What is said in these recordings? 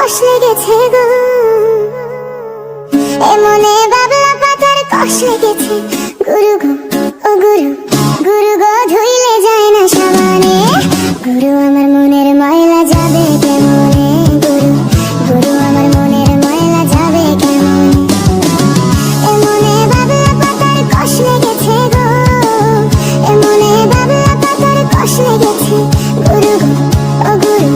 কষ লেগেছে গো, এমনে বাবলা পাতার কষ লেগেছে। গুরু গো ও গুরু, গুরু গো ধুইলে যায় না সাবানে। গুরু আমার মনের ময়লা যাবে কেমনে, গুরু গুরু আমার মনের ময়লা যাবে কেমনে। এমনে বাবলা পাতার কষ লেগেছে গো, এমনে বাবলা পাতার কষ লেগেছে। গুরু গো ও গুরু,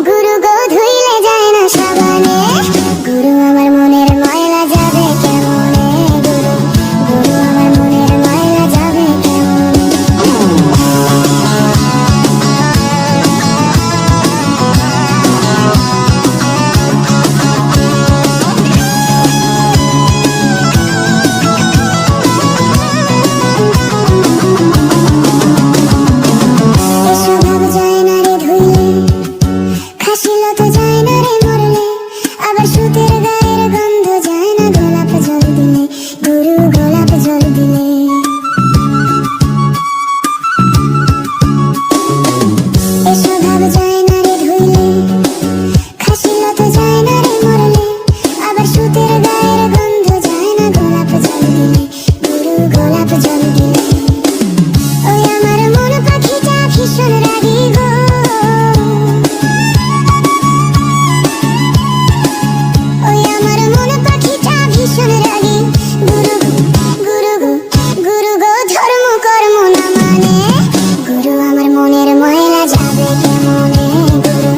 গুরু গো ধুইলে যায় না সাবানে। গুরু আমার মনের ময়লা যাবে কেমনে, গুরু গুরু আমার মনের ময়লা যাবে কেমনে। এসব যায় না রে ধুইলে, খাসিলো তো যায় না রে মরলে। আবার সুতের গায়ের গন্ধ যায় না গোলাপ জল দিলে, গুরু গোলাপ জল দিলে। এসব যায় না রে ধুইলে, খাসিলো তো যায় না রে মরলে। আবার সুতের গায়ের গন্ধ যায় না গোলাপ জল দিলে, গুরু গোলাপ জল দিলে। ওই আমার মন পাখিটা ভীষণ রাগী গো, ওই আমার মন পাখিটা ভীষণ রাগী। গুরু গো গুরু গো, গুরু গো ধর্ম কর্ম না মানে। গুরু আমার মনের ময়লা যাবে কেমনে, গুরু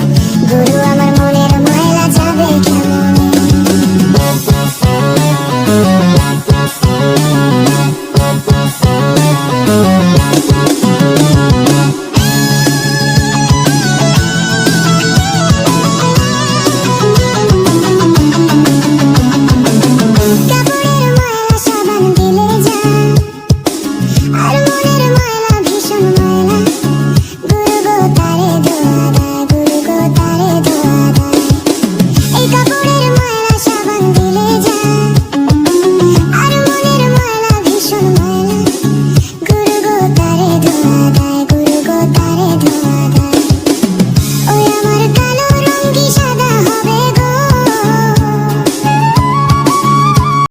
গুরু আমার মনের ময়লা যাবে কেমনে। কাপড়ের ময়লা সাবান দিলে যায়, আর মনের ময়লা ভীষণ ময়লা। গুরু গো তারে ধোয়া দেয়, গুরু গো তারে ধোয়া দেয়। এই কাপড়